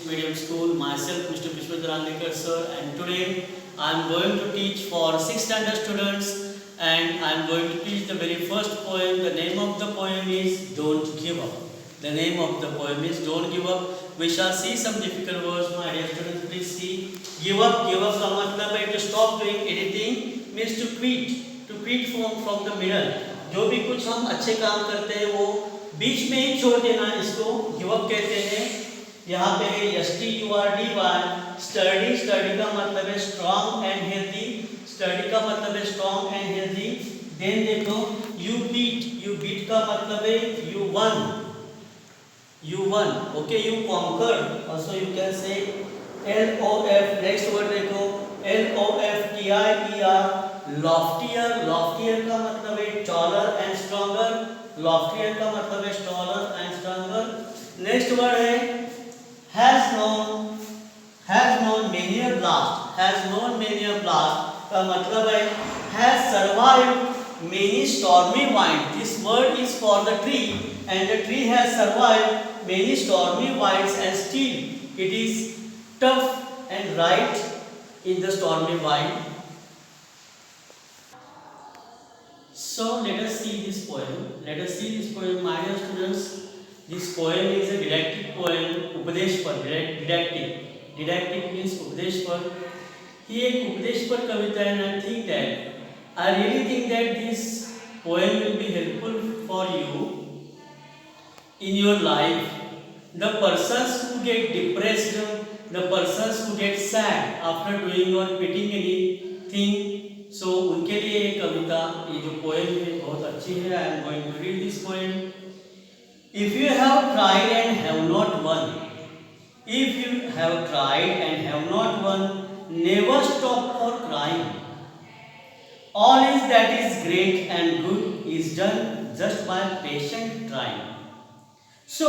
Medium School. Myself, Mr. Vishwadhar Andekar sir, and today I am going to teach for 6th standard students, and I am going to teach the very first poem. The name of the poem is Don't Give Up. The name of the poem is Don't Give Up. We shall see some difficult words, my dear students. Please see. Give up. Give up का मतलब है to stop doing anything, means to quit. To quit from the middle. जो भी कुछ हम अच्छे काम करते हैं वो बीच में ही छोड़ देना, इसको गिव अप कहते हैं। यहाँ पे है STURDY, स्टडी। स्टडी का मतलब है स्ट्रॉन्ग एंड हेल्दी। स्टडी का मतलब है स्ट्रॉन्ग एंड हेल्दी। देन देखो यू बीट। यू बीट का मतलब है you won. You won, okay. You conquered, also you can say LOF। Next word देखो LOFTIER, लॉफ्टियर। लॉफ्टियर का मतलब है टॉलर एंड स्ट्रॉन्गर। लॉफ्टियर का मतलब है taller and stronger. Next word है has known many a blast. Has known many a blast का मतलब है has survived many stormy wind. This word is for the tree and the tree has survived many stormy winds and still it is tough and right in the stormy wind. So let us see this poem. Let us see this poem, my dear students. This poem is a didactic poem. उपदेश पर, didactic. Didactic means उपदेश पर. ये एक उपदेश पर कविता है, and I really think that this poem will be helpful for you in your life. The persons who get depressed, the persons who get sad after doing or quitting anything. सो उनके लिए ये कविता, ये जो पोएम है बहुत अच्छी है। I am going to read this poem. If you have tried and have not won, if you have tried and have not won, never stop for crying. All is that is great and good is done just by patient trying. So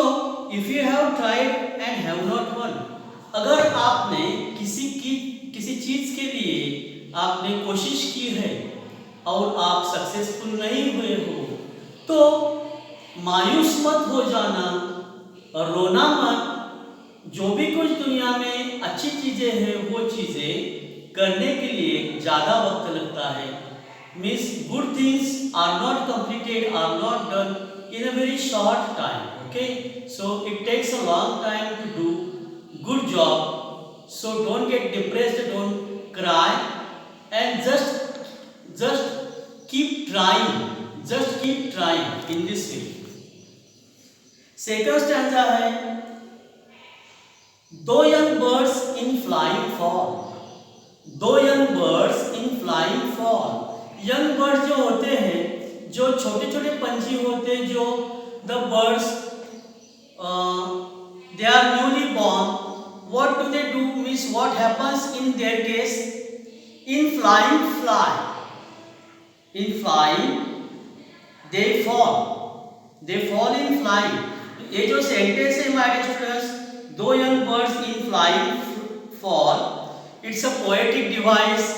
if you have tried and have not won, अगर आपने किसी चीज के लिए आपने कोशिश की है और आप सक्सेसफुल नहीं हुए हो, तो मायूस मत हो जाना और रोना मत। जो भी कुछ दुनिया में अच्छी चीजें हैं वो चीजें करने के लिए ज़्यादा वक्त लगता है। Means good things are not completed, are not done in a very short time. Okay, so it takes a long time to do good job. So don't get depressed, don't cry, and just keep trying in this way. Second stanza है दो young birds in flying fall। दो young birds in flying fall। young birds जो होते हैं, जो छोटे छोटे पंछी होते हैं, जो the birds they are newly born, what do they do, means what happens in their case? In flying fly, in flying they fall in flying। ये जो सेंटेंस है my dear students, though young birds in flying fall, it's a poetic device.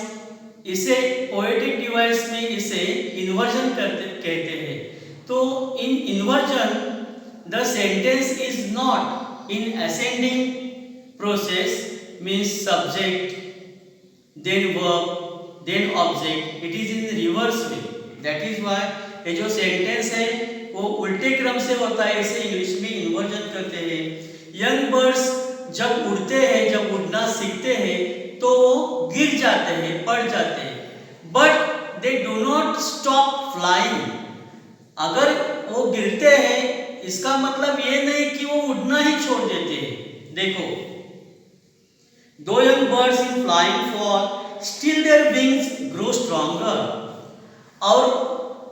इसे poetic device में इसे inversion कहते हैं। तो in inversion the sentence is not in ascending process, means subject then verb then object, it is in reverse way। that is why ये जो sentence है वो उल्टे क्रम से होता है, इसे इंग्लिश में इन्वर्जन करते हैं। यंग बर्ड्स जब उड़ते हैं, जब उड़ना सीखते हैं तो वो गिर जाते हैं, पड़ जाते हैं, but they do not stop flying. अगर वो गिरते हैं इसका मतलब ये नहीं कि वो उड़ना ही छोड़ देते हैं। देखो, दो young birds in flying fall, still their wings grow stronger। और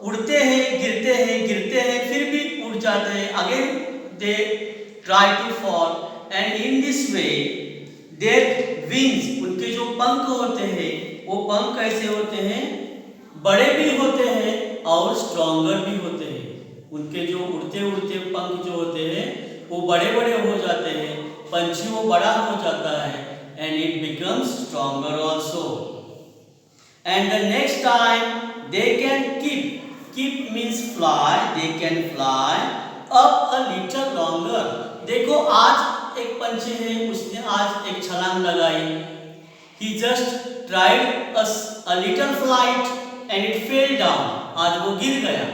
उड़ते हैं, गिरते हैं, फिर भी उड़ जाते हैं। Again they try to fall, and in this way their wings, उनके जो पंख होते हैं, वो पंख कैसे होते हैं? बड़े भी होते हैं और स्ट्रॉन्गर भी होते हैं। उनके जो उड़ते उड़ते पंख जो होते हैं वो बड़े बड़े हो जाते हैं, पंछी वो बड़ा हो जाता है, and it becomes stronger also। And the next time they can keep means fly, they can fly up a little longer। देखो, आज एक पंछी है, उसने आज एक छलांग लगाई। He just tried a little flight and it fell down. आज वो गिर गया।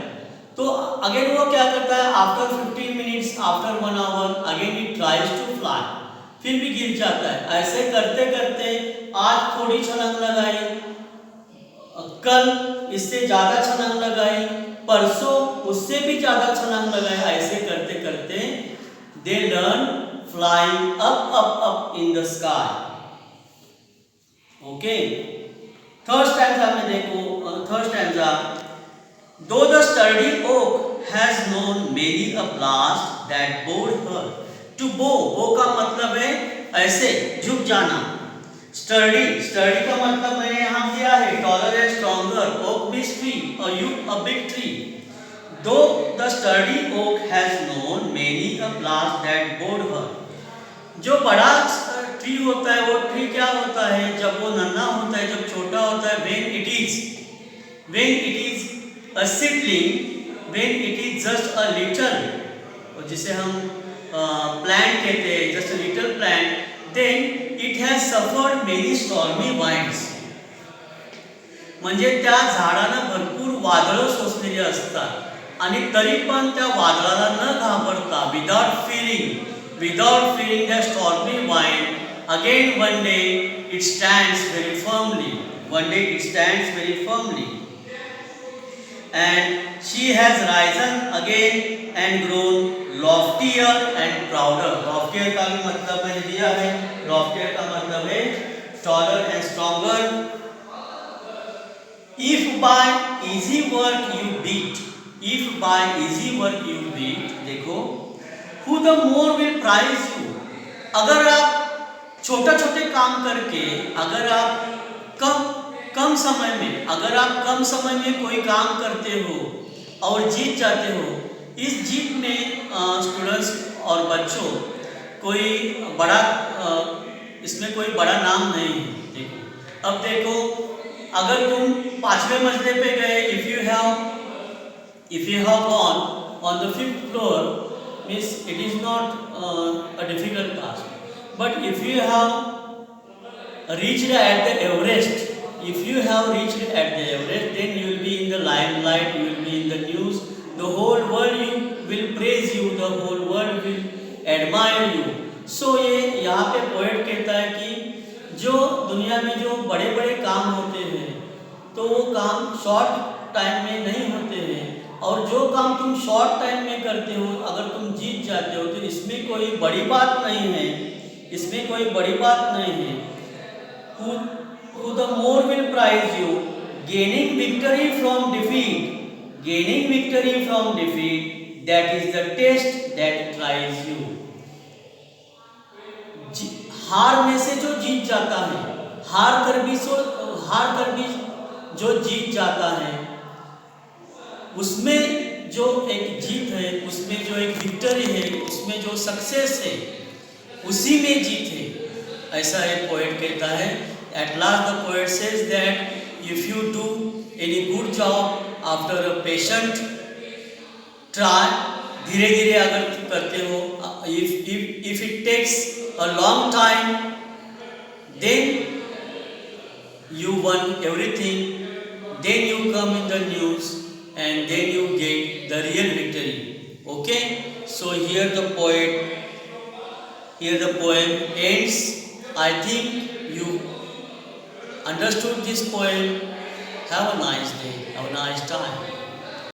तो अगेन वो क्या करता है, after 15 minutes, after 1 hour, again it tries to fly, फिर भी गिर जाता है। ऐसे करते करते आज थोड़ी छलांग लगाई, कल इससे ज्यादा छलांग लगाई, परसों उससे भी ज्यादा छलांग लगाया। ऐसे करते करते they learn flying up up up in the sky. Okay, third stanza में देखो, third stanza, though the sturdy oak has known many a blast that bowed her to bow का मतलब है ऐसे झुक जाना। स्टर्डी का मतलब मैंने यहाँ दिया है, taller and stronger, oak means tree, a big tree. Though the sturdy oak has known many a blast that bowed her, जो बड़ा ट्री होता है वो ट्री क्या होता है, जब वो नन्हा होता है, जब छोटा होता है, when it is a seedling, when it is just a little, और जिसे हम प्लांट कहते हैं, just a little plant, then it has suffered many stormy winds. म्हणजे त्या झाडानं भरपूर वादळं सोसलेली असतात आणि तरी पण त्या वादळाला न घाबरता without fearing the stormy wind, again one day it stands very firmly. And she has risen again and grown loftier and prouder. Loftier का भी मतलब मैंने दिया है, loftier का मतलब है taller and stronger. If by easy work you beat, देखो, who the more will prize you. अगर आप छोटे छोटे काम करके, अगर आप कम समय में कोई काम करते हो और जीत जाते हो, इस जीत में स्टूडेंट्स और बच्चों कोई बड़ा इसमें कोई बड़ा नाम नहीं है। देखो, अब देखो, अगर तुम 5वें मंजिले पे गए, if you have gone on the 5th floor, means it is not a difficult task. But if you have reached at the Everest, then you will be in the limelight, you will be in the news, the whole world will praise you, the whole world will admire you. So ये यहाँ पे poet कहता है कि जो दुनिया में जो बड़े बड़े काम होते हैं तो वो काम शॉर्ट टाइम में नहीं होते हैं, और जो काम तुम शॉर्ट टाइम में करते हो, अगर तुम जीत जाते हो तो इसमें कोई बड़ी बात नहीं है, Who the more will prize you, gaining victory from defeat, that is the test that tries you. हार में से जो जीत जाता है, हार कर भी जो जीत जाता है, उसमें जो एक जीत है, उसमें जो एक विक्ट्री है, उसमें जो सक्सेस है, उसी में जीत है, ऐसा एक पोएट कहता है। At last the poet says that if you do any good job after a patient try, धीरे धीरे अगर करते हो, if it takes a long time, then you won everything, then you come in the news and then you get the real victory. Okay, so here the poem ends. I think you understood this poem. Have a nice day, have a nice time.